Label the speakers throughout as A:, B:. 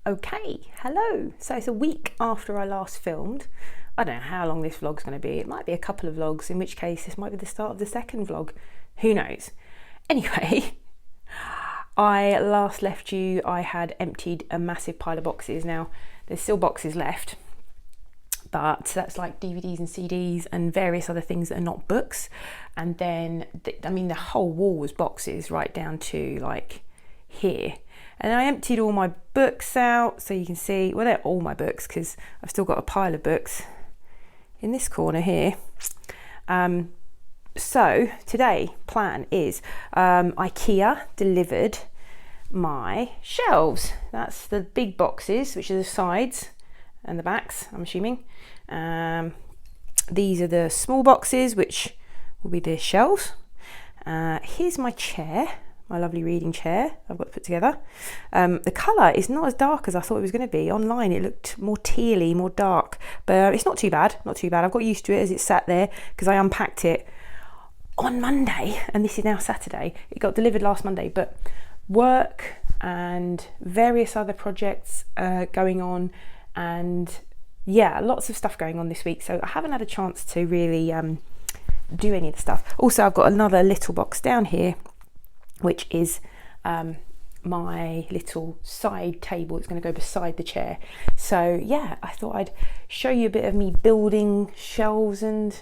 A: Okay, hello. So it's a week after I last filmed. I don't know how long this vlog's going to be. It might be a couple of vlogs, in which case this might be the start of the second vlog. Who knows? Anyway, I last left you, I had emptied a massive pile of boxes. Now, there's still boxes left, but that's like DVDs and CDs and various other things that are not books. And then, the whole wall was boxes right down to like here. And I emptied all my books out, so you can see, well, they're all my books because I've still got a pile of books in this corner here. So today, plan is IKEA delivered my shelves. That's the big boxes, which are the sides and the backs, I'm assuming. These are the small boxes, which will be the shelves. Here's my chair. My lovely reading chair I've got put together. The colour is not as dark as I thought it was going to be. Online it looked more tealy, more dark, but it's not too bad, not too bad. I've got used to it as it sat there because I unpacked it on Monday and this is now Saturday. It got delivered last Monday, but work and various other projects going on, and yeah, lots of stuff going on this week, so I haven't had a chance to really do any of the stuff. Also, I've got another little box down here which is my little side table. It's going to go beside the chair. So yeah, I thought I'd show you a bit of me building shelves and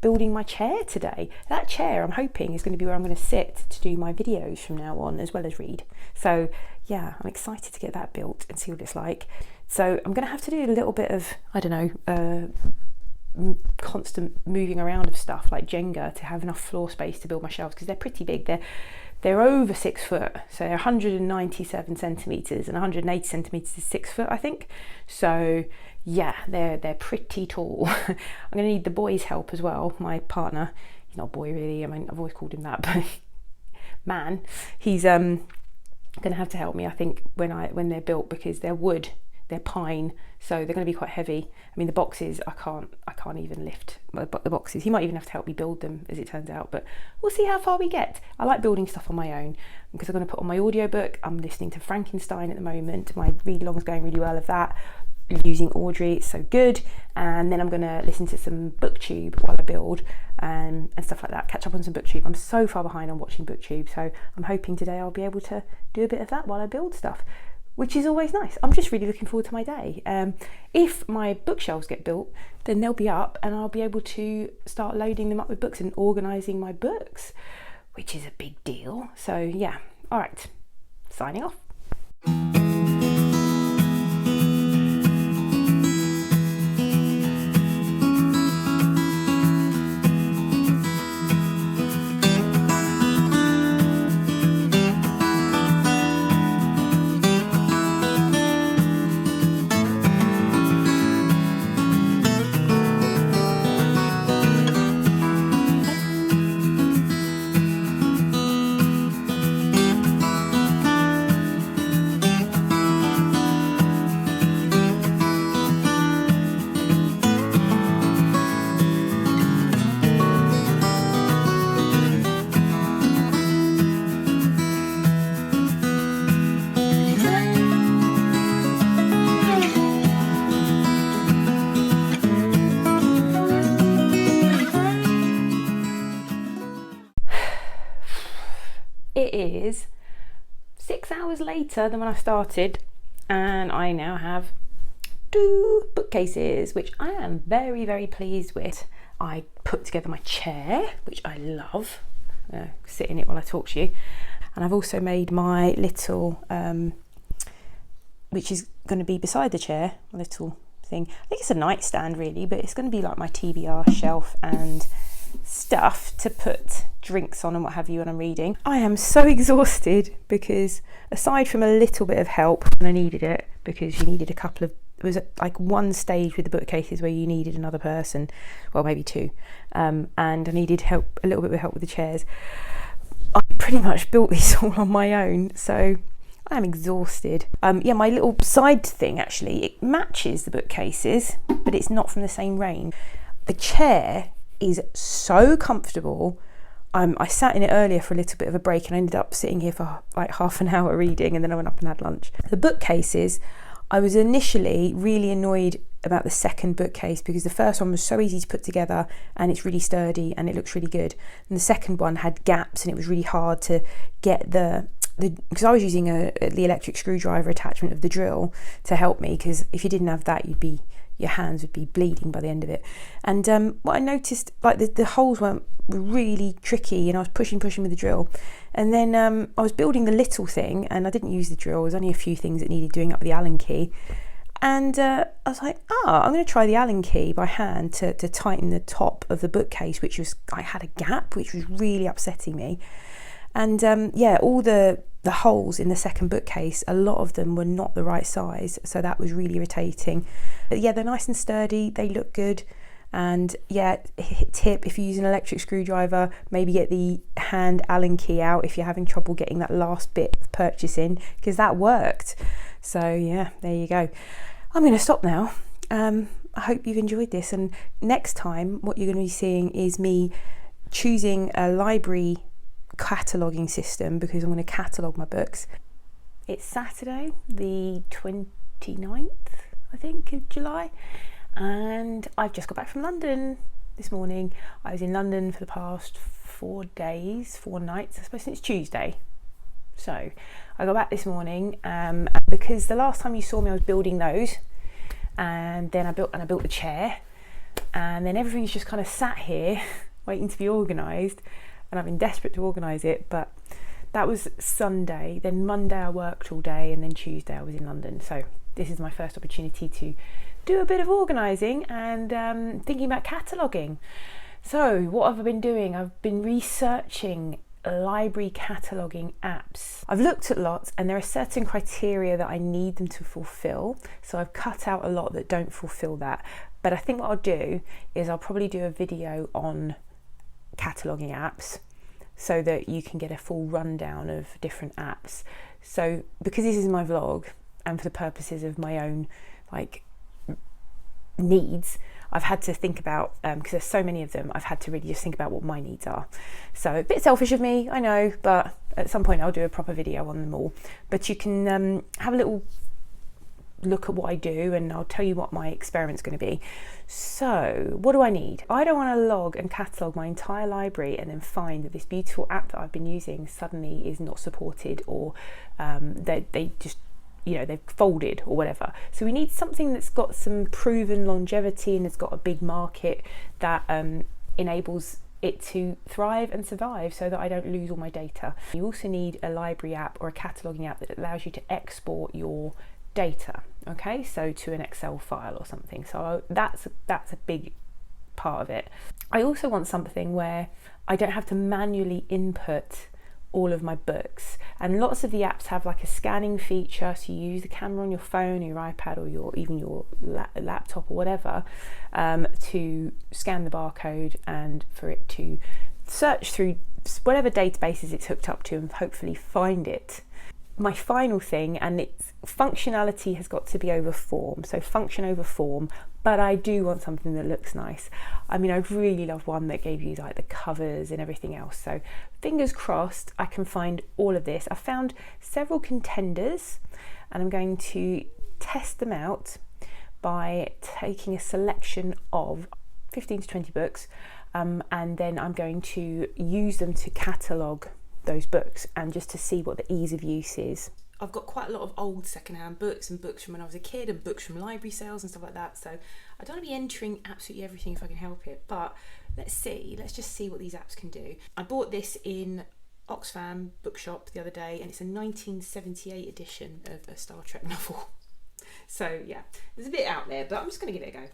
A: building my chair today. That chair, I'm hoping, is going to be where I'm going to sit to do my videos from now on, as well as read. So yeah, I'm excited to get that built and see what it's like. So I'm going to have to do a little bit of, I don't know, constant moving around of stuff like Jenga to have enough floor space to build my shelves, because they're pretty big. They're over 6 foot, so 197 centimeters and 180 centimeters is 6 foot, I think. So yeah, they're pretty tall. I'm going to need the boy's help as well. My partner, he's not a boy really, I mean, I've always called him that, but man, he's going to have to help me, I think, when they're built, because they're wood. They're pine, so they're going to be quite heavy. I mean, the boxes, I can't even lift the boxes. He might even have to help me build them, as it turns out, but we'll see how far we get. I like building stuff on my own because I'm going to put on my audiobook. I'm listening to Frankenstein at the moment. My read-along's going really well of that, using Audrey, it's so good. And then I'm going to listen to some booktube while I build and stuff like that, catch up on some booktube. I'm so far behind on watching booktube, so I'm hoping today I'll be able to do a bit of that while I build stuff, which is always nice. I'm just really looking forward to my day. If my bookshelves get built, then they'll be up and I'll be able to start loading them up with books and organising my books, which is a big deal. So yeah, all right, signing off. It is 6 hours later than when I started, and I now have 2 bookcases, which I am very, very pleased with. I put together my chair, which I love. Sit in it while I talk to you. And I've also made my little, which is going to be beside the chair, a little thing. I think it's a nightstand really, but it's going to be like my TBR shelf and stuff to put drinks on and what have you when I'm reading. I am so exhausted because, aside from a little bit of help when I needed it, because you needed a couple of, it was like one stage with the bookcases where you needed another person, well maybe 2, and I needed help, a little bit of help with the chairs. I pretty much built these all on my own, so I am exhausted. Yeah, my little side thing, actually, it matches the bookcases, but it's not from the same range. The chair is so comfortable. I sat in it earlier for a little bit of a break, and I ended up sitting here for like half an hour reading, and then I went up and had lunch. The bookcases, I was initially really annoyed about the second bookcase because the first one was so easy to put together and it's really sturdy and it looks really good. And the second one had gaps and it was really hard to get the because I was using the electric screwdriver attachment of the drill to help me, because if you didn't have that, your hands would be bleeding by the end of it. And what I noticed, like the holes were really tricky, and I was pushing with the drill. And then I was building the little thing, and I didn't use the drill. There was only a few things that needed doing up with the Allen key. And I was like, I'm going to try the Allen key by hand to tighten the top of the bookcase, I had a gap, which was really upsetting me. And all the holes in the second bookcase, a lot of them were not the right size, so that was really irritating. But yeah, they're nice and sturdy, they look good. And yeah, tip, if you use an electric screwdriver, maybe get the hand Allen key out if you're having trouble getting that last bit of purchasing, because that worked. So yeah, there you go. I'm going to stop now. I hope you've enjoyed this, and next time what you're going to be seeing is me choosing a library cataloguing system, because I'm going to catalogue my books. It's Saturday the 29th, I think, of July, and I've just got back from London this morning. I was in London for the past 4 nights, I suppose, since Tuesday. So I got back this morning because the last time you saw me I was building those, and then I built the chair, and then everything's just kind of sat here waiting to be organised, and I've been desperate to organise it. But that was Sunday. Then Monday I worked all day, and then Tuesday I was in London. So this is my first opportunity to do a bit of organising and thinking about cataloguing. So what have I been doing? I've been researching library cataloguing apps. I've looked at lots, and there are certain criteria that I need them to fulfill, so I've cut out a lot that don't fulfill that. But I think what I'll do is I'll probably do a video on cataloguing apps so that you can get a full rundown of different apps. So because this is my vlog, and for the purposes of my own needs, I've had to think about, because there's so many of them, I've had to really just think about what my needs are. So a bit selfish of me, I know, but at some point I'll do a proper video on them all. But you can have a little look at what I do, and I'll tell you what my experiment's going to be. So what do I need? I don't want to log and catalogue my entire library and then find that this beautiful app that I've been using suddenly is not supported, or they just, they've folded or whatever. So we need something that's got some proven longevity and has got a big market that enables it to thrive and survive, so that I don't lose all my data. You also need a library app or a cataloguing app that allows you to export your data, okay, so to an Excel file or something. So that's a big part of it. I also want something where I don't have to manually input all of my books, and lots of the apps have like a scanning feature, so you use the camera on your phone or your iPad or even your laptop or whatever to scan the barcode and for it to search through whatever databases it's hooked up to and hopefully find it. My final thing, and its functionality has got to be over form, so function over form, but I do want something that looks nice. I mean, I'd really love one that gave you like the covers and everything else, so fingers crossed I can find all of this. I found several contenders, and I'm going to test them out by taking a selection of 15 to 20 books, and then I'm going to use them to catalogue those books and just to see what the ease of use is. I've got quite a lot of old secondhand books and books from when I was a kid and books from library sales and stuff like that, so I don't want to be entering absolutely everything if I can help it, but let's just see what these apps can do. I bought this in Oxfam bookshop the other day, and it's a 1978 edition of a Star Trek novel. So yeah, there's a bit out there, but I'm just going to give it a go.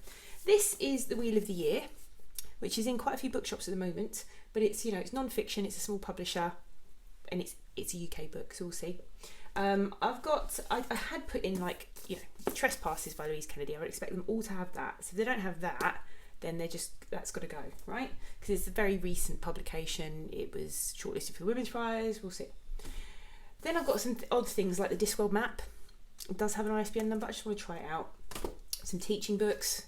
A: This is The Wheel of the Year, which is in quite a few bookshops at the moment, but it's it's non-fiction, it's a small publisher, and it's a UK book, so we'll see. I had put in Trespasses by Louise Kennedy. I would expect them all to have that. So if they don't have that, then that's got to go, right? Because it's a very recent publication. It was shortlisted for the Women's Prize. We'll see. Then I've got some odd things like the Discworld map. It does have an ISBN number. I just want to try it out. Some teaching books.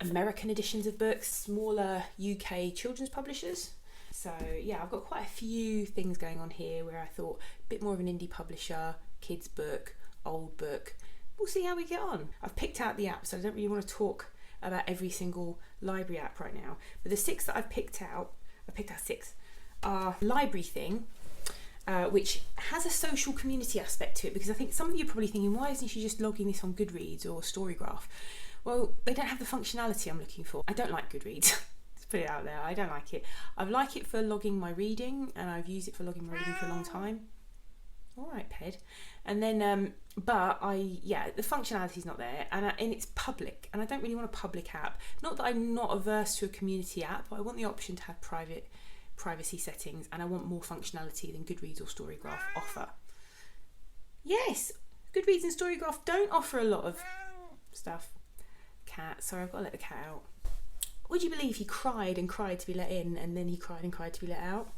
A: American editions of books, smaller UK children's publishers. So yeah, I've got quite a few things going on here where I thought a bit more of an indie publisher, kids book, old book. We'll see how we get on. I've picked out the apps, so I don't really want to talk about every single library app right now. But the 6 that I've picked out 6, are Library Thing, which has a social community aspect to it, because I think some of you are probably thinking, why isn't she just logging this on Goodreads or Storygraph? Well, they don't have the functionality I'm looking for. I don't like Goodreads. Let's put it out there. I don't like it. I like it for logging my reading, and I've used it for logging my reading for a long time. All right, Ped. And then, the functionality is not there, and it's public, and I don't really want a public app. Not that I'm not averse to a community app, but I want the option to have privacy settings, and I want more functionality than Goodreads or Storygraph offer. Yes, Goodreads and Storygraph don't offer a lot of stuff. Cat, sorry, I've got to let the cat out. Would you believe he cried and cried to be let in, and then he cried and cried to be let out?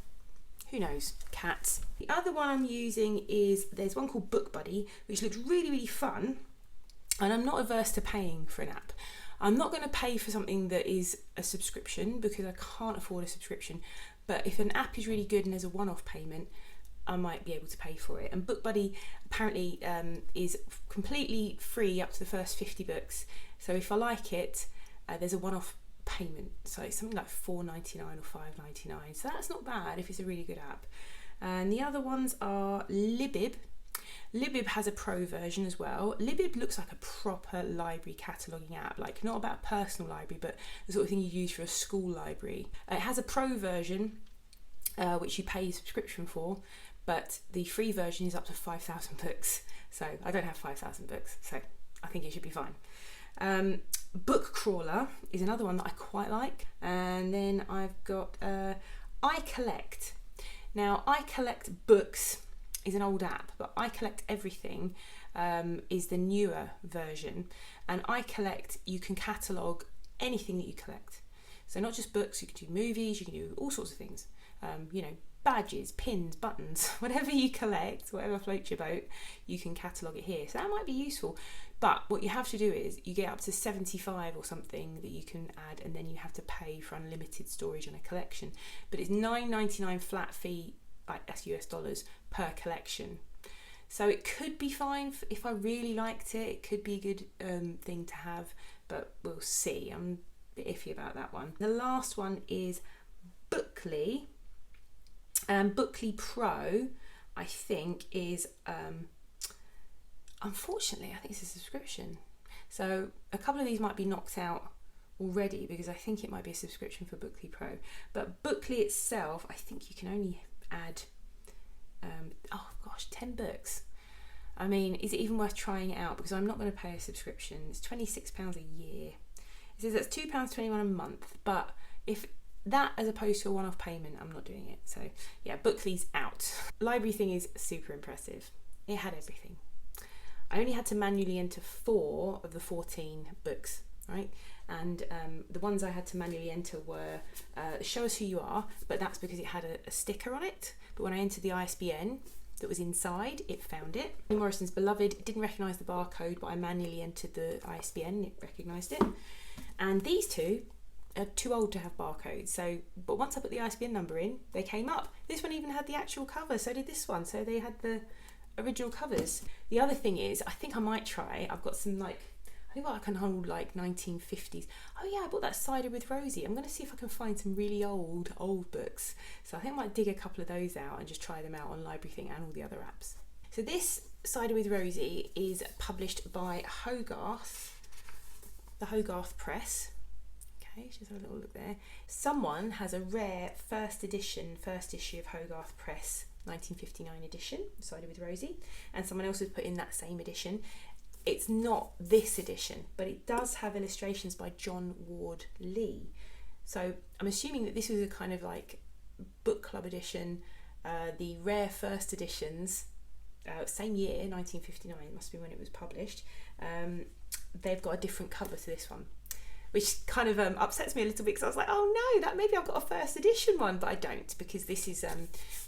A: Who knows? Cats. The other one I'm using there's one called Book Buddy, which looks really, really fun, and I'm not averse to paying for an app. I'm not going to pay for something that is a subscription because I can't afford a subscription, but if an app is really good and there's a one-off payment, I might be able to pay for it. And Book Buddy apparently is completely free up to the first 50 books, so if I like it, there's a one-off payment, so it's something like $4.99 or $5.99, so that's not bad if it's a really good app. And the other ones are Libib. Libib has a pro version as well. Libib looks like a proper library cataloguing app, like not about a personal library, but the sort of thing you use for a school library. It has a pro version, which you pay a subscription for, but the free version is up to 5,000 books. So I don't have 5,000 books, so I think it should be fine. Book Crawler is another one that I quite like, and then I've got iCollect. Now, iCollect Books is an old app, but iCollect Everything is the newer version, and iCollect, you can catalogue anything that you collect. So not just books, you can do movies, you can do all sorts of things, badges, pins, buttons, whatever you collect, whatever floats your boat, you can catalogue it here. So that might be useful. But what you have to do is you get up to 75 or something that you can add, and then you have to pay for unlimited storage on a collection. But it's $9.99 flat fee, like that's US dollars, per collection. So it could be fine if I really liked it. It could be a good thing to have, but we'll see. I'm a bit iffy about that one. The last one is Bookly. Bookly Pro, I think, is unfortunately, I think it's a subscription. So a couple of these might be knocked out already because I think it might be a subscription for Bookly Pro. But Bookly itself, I think you can only add 10 books. I mean, is it even worth trying it out? Because I'm not going to pay a subscription. It's £26 a year. It says that's £2.21 a month, but if that as opposed to a one-off payment, I'm not doing it. So yeah, Bookly's out. Library Thing is super impressive. It had everything. I only had to manually enter 4 of the 14 books, right? And the ones I had to manually enter were Show Us Who You Are, but that's because it had a sticker on it. But when I entered the ISBN that was inside, it found it. Morrison's Beloved, it didn't recognise the barcode, but I manually entered the ISBN and it recognised it. And these two are too old to have barcodes, but once I put the ISBN number in, they came up. This one even had the actual cover, so did this one, so they had the original covers. The other thing is, I think I might try, I've got some I can hold 1950s. Oh yeah, I bought that Cider with Rosie. I'm going to see if I can find some really old books. So I think I might dig a couple of those out and just try them out on Library Thing and all the other apps. So this Cider with Rosie is published by Hogarth, the Hogarth Press. Okay, just have a little look there. Someone has a rare first issue of Hogarth Press 1959 edition, Cider with Rosie, and someone else has put in that same edition. It's not this edition, but it does have illustrations by John Ward Lee. So I'm assuming that this was a kind of like book club edition, the rare first editions, same year, 1959, must be when it was published. They've got a different cover to this one, which kind of upsets me a little bit, because I was like, oh no, that maybe I've got a first edition one, but I don't, because this is,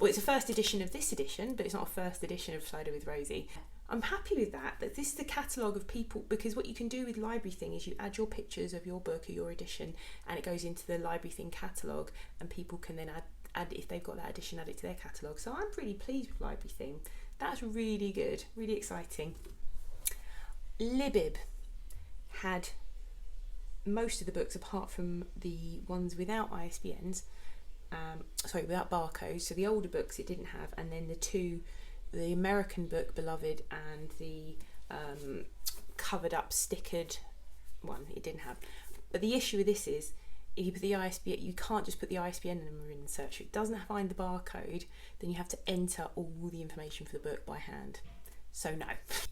A: it's a first edition of this edition, but it's not a first edition of Cider with Rosie. I'm happy with that this is the catalogue of people, because what you can do with Library Thing is you add your pictures of your book or your edition, and it goes into the Library Thing catalogue, and people can then add if they've got that edition, add it to their catalogue. So I'm pretty pleased with Library Thing. That's really good, really exciting. Libib had most of the books apart from the ones without ISBNs, without barcodes. So the older books it didn't have, and then the American book Beloved and the covered up stickered one it didn't have. But the issue with this is, if you put the ISBN, you can't just put the ISBN number in the search. If it doesn't find the barcode, then you have to enter all the information for the book by hand. So no.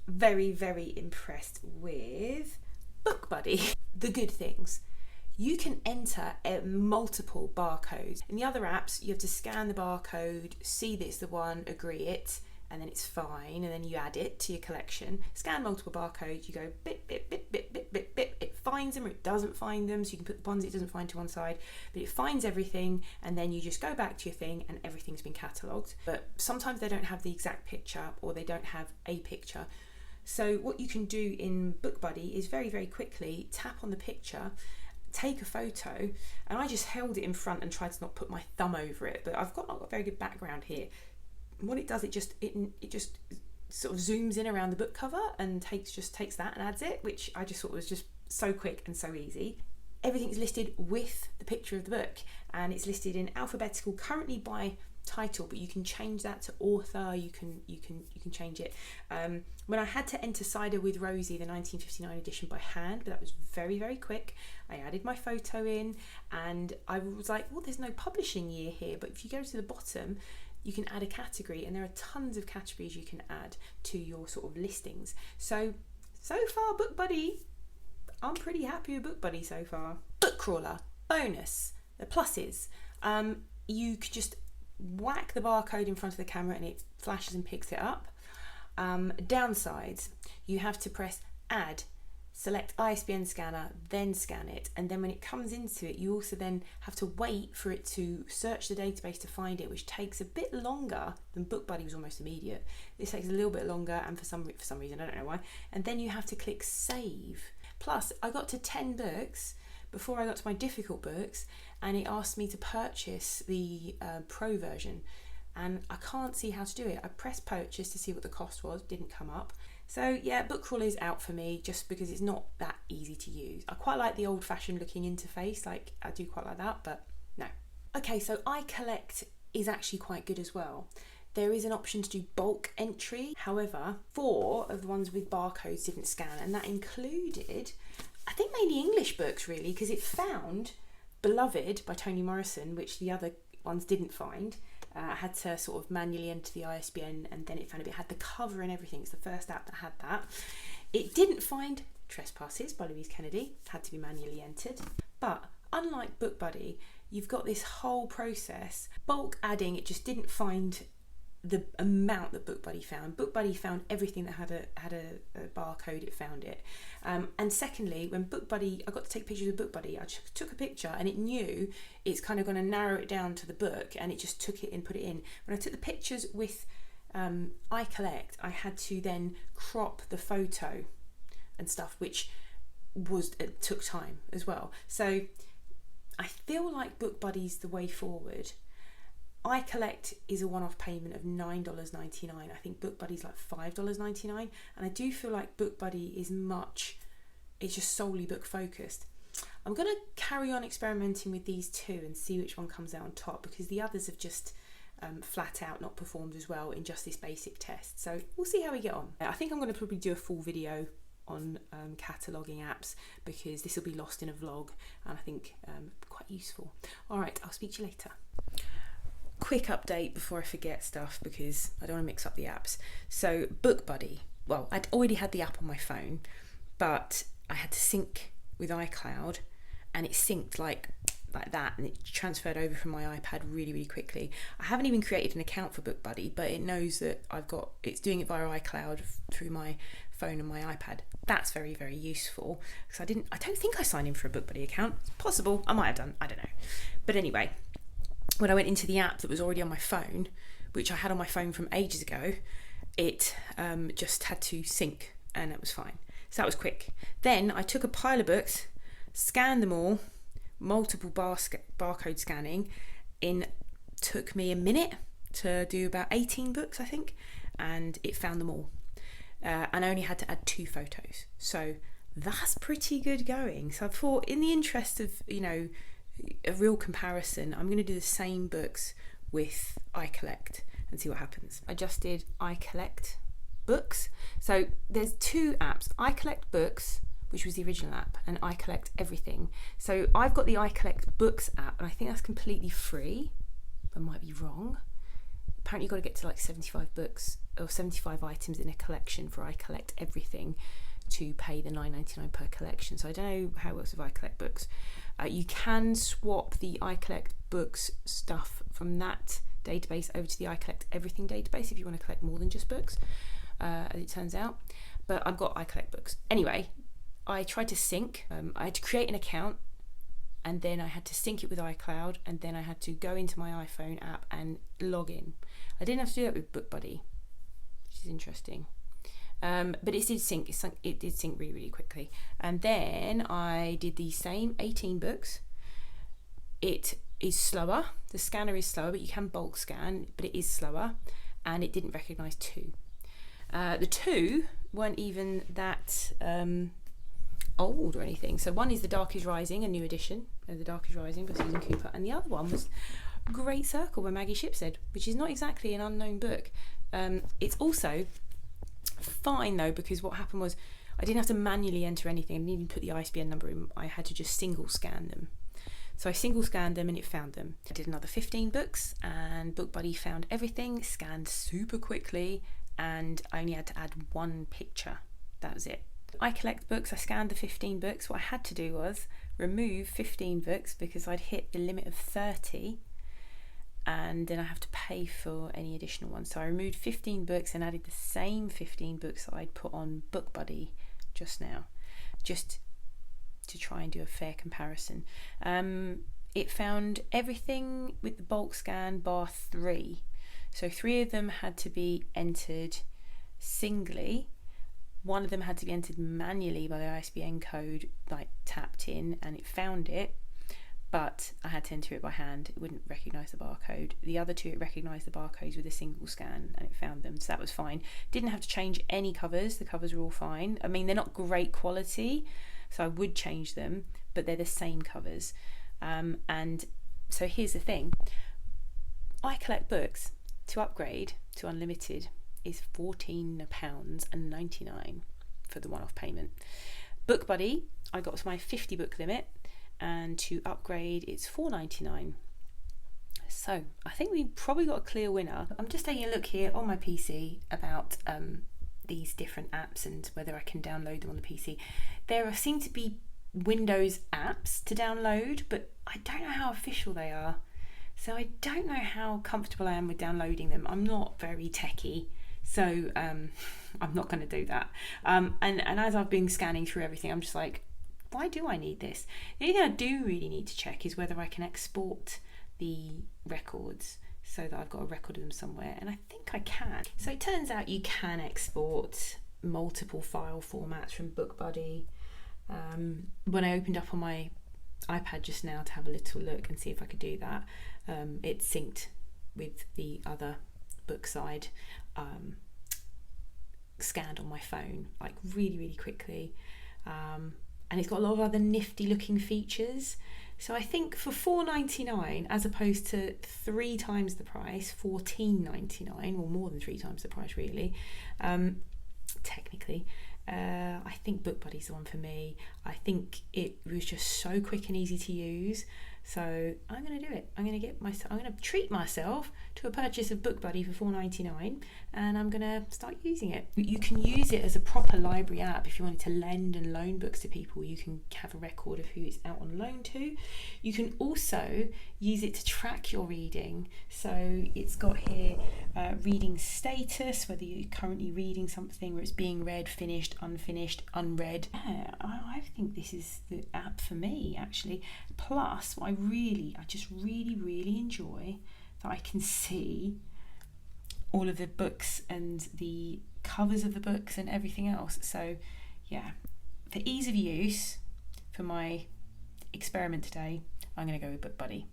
A: Very, very impressed with BookBuddy. The good things. You can enter multiple barcodes. In the other apps, you have to scan the barcode, see that it's the one, agree it, and then it's fine, and then you add it to your collection. Scan multiple barcodes, you go bit, bit, bit, bit, bit, bit, bit. It finds them or it doesn't find them, so you can put the ones it doesn't find to one side, but it finds everything, and then you just go back to your thing and everything's been catalogued. But sometimes they don't have the exact picture, or they don't have a picture. So what you can do in BookBuddy is very, very quickly tap on the picture, take a photo, and I just held it in front and tried to not put my thumb over it, but I've not got a very good background here. What it does, it just sort of zooms in around the book cover and takes that and adds it, which I just thought was just so quick and so easy. Everything's listed with the picture of the book, and it's listed in alphabetical currently by title, but you can change that to author. You can change it. When I had to enter Cider with Rosie, the 1959 edition, by hand, but that was very, very quick. I added my photo in, and I was like, well, there's no publishing year here, but if you go to the bottom, you can add a category, and there are tons of categories you can add to your sort of listings. So far, BookBuddy, I'm pretty happy with BookBuddy so far. Bookcrawler, bonus, the pluses. You could just whack the barcode in front of the camera and it flashes and picks it up. Downsides, you have to press add, select ISBN scanner, then scan it, and then when it comes into it, you also then have to wait for it to search the database to find it, which takes a bit longer than BookBuddy was almost immediate. This takes a little bit longer, and for some reason, I don't know why, and then you have to click save. Plus, I got to 10 books before I got to my difficult books, and it asked me to purchase the pro version, and I can't see how to do it. I pressed purchase to see what the cost was, didn't come up. So yeah, Bookcrawler is out for me just because it's not that easy to use. I quite like the old-fashioned looking interface, like I do quite like that, but no. Okay, so iCollect is actually quite good as well. There is an option to do bulk entry. However, 4 of the ones with barcodes didn't scan, and that included, I think, mainly English books really, because it found Beloved by Toni Morrison, which the other ones didn't find. I had to sort of manually enter the ISBN, and then it found it had the cover and everything. It's the first app that had that. It didn't find Trespasses by Louise Kennedy, had to be manually entered. But unlike BookBuddy, you've got this whole process. Bulk adding, it just didn't find the amount that BookBuddy found. BookBuddy found everything that had a barcode, it found it. And secondly, when BookBuddy, I got to take pictures of BookBuddy, I just took a picture and it knew it's kind of going to narrow it down to the book, and it just took it and put it in. When I took the pictures with iCollect, I had to then crop the photo and stuff, which took time as well. So I feel like BookBuddy's the way forward. iCollect is a one-off payment of $9.99. I think BookBuddy's like $5.99, and I do feel like BookBuddy is it's just solely book focused. I'm going to carry on experimenting with these two and see which one comes out on top, because the others have just flat out not performed as well in just this basic test. So we'll see how we get on. I think I'm going to probably do a full video on cataloguing apps, because this will be lost in a vlog, and I think quite useful. All right, I'll speak to you later. Quick update before I forget stuff, because I don't want to mix up the apps. So BookBuddy, well, I'd already had the app on my phone, but I had to sync with iCloud, and it synced like that, and it transferred over from my iPad really, really quickly. I haven't even created an account for BookBuddy, but it knows that it's doing it via iCloud through my phone and my iPad. That's very, very useful, because I don't think I signed in for a BookBuddy account. It's possible, I might have done, I don't know. But anyway, when I went into the app that was already on my phone, which I had on my phone from ages ago, it just had to sync, and it was fine. So that was quick. Then I took a pile of books, scanned them all, multiple barcode scanning. Took me a minute to do about 18 books, I think, and it found them all. And I only had to add 2 photos. So that's pretty good going. So I thought, in the interest of, a real comparison, I'm going to do the same books with iCollect and see what happens. I just did iCollect Books. So there's 2 apps, iCollect Books, which was the original app, and iCollect Everything. So I've got the iCollect Books app, and I think that's completely free. I might be wrong. Apparently you've got to get to like 75 books or 75 items in a collection for iCollect Everything to pay the $9.99 per collection. So I don't know how it works with iCollect Books. You can swap the iCollect Books stuff from that database over to the iCollect Everything database if you want to collect more than just books, as it turns out. But I've got iCollect Books. Anyway, I tried to sync. I had to create an account, and then I had to sync it with iCloud, and then I had to go into my iPhone app and log in. I didn't have to do that with BookBuddy, which is interesting. But it did sync. It did sync really, really quickly. And then I did the same 18 books. It is slower. The scanner is slower, but you can bulk scan, but it is slower. And it didn't recognise 2. The 2 weren't even that old or anything. So one is The Dark is Rising, a new edition of The Dark is Rising by Susan Cooper, and the other one was Great Circle by Maggie Shipstead, which is not exactly an unknown book. It's also fine though, because what happened was I didn't have to manually enter anything. I didn't even put the ISBN number in. I had to just single scan them. So I single scanned them and it found them. I did another 15 books, and BookBuddy found everything, scanned super quickly, and I only had to add 1 picture. That was it. iCollect Books, I scanned the 15 books. What I had to do was remove 15 books because I'd hit the limit of 30, and then I have to pay for any additional ones. So I removed 15 books and added the same 15 books that I'd put on BookBuddy just now, just to try and do a fair comparison. It found everything with the bulk scan bar 3. So 3 of them had to be entered singly. 1 of them had to be entered manually by the ISBN code, like tapped in, and it found it, but I had to enter it by hand. It wouldn't recognise the barcode. The other 2, it recognised the barcodes with a single scan, and it found them, so that was fine. Didn't have to change any covers. The covers were all fine. I mean, they're not great quality, so I would change them, but they're the same covers. And so here's the thing. iCollect Books, to upgrade to unlimited, is £14.99 for the one-off payment. BookBuddy, I got to my 50 book limit, and to upgrade it's £4.99. So I think we probably got a clear winner. I'm just taking a look here on my PC about these different apps and whether I can download them on the PC. There seem to be Windows apps to download, but I don't know how official they are. So I don't know how comfortable I am with downloading them. I'm not very techie, so I'm not going to do that. And as I've been scanning through everything, I'm just like, why do I need this? The only thing I do really need to check is whether I can export the records so that I've got a record of them somewhere, and I think I can. So it turns out you can export multiple file formats from BookBuddy. When I opened up on my iPad just now to have a little look and see if I could do that, it synced with the other book side, scanned on my phone like really quickly, and it's got a lot of other nifty looking features. So I think for $4.99 as opposed to 3 times the price, $14.99, or more than 3 times the price really, technically, I think BookBuddy's the one for me. I think it was just so quick and easy to use. So I'm going to do it. I'm going to treat myself to a purchase of BookBuddy for $4.99, and I'm going to start using it. You can use it as a proper library app if you wanted to lend and loan books to people. You can have a record of who it's out on loan to. You can also use it to track your reading. So it's got here reading status, whether you're currently reading something, where it's being read, finished, unfinished, unread. Yeah, I think this is the app for me actually. Plus, what I just really enjoy that I can see all of the books and the covers of the books and everything else. So yeah, for ease of use, for my experiment today, I'm going to go with Book Buddy.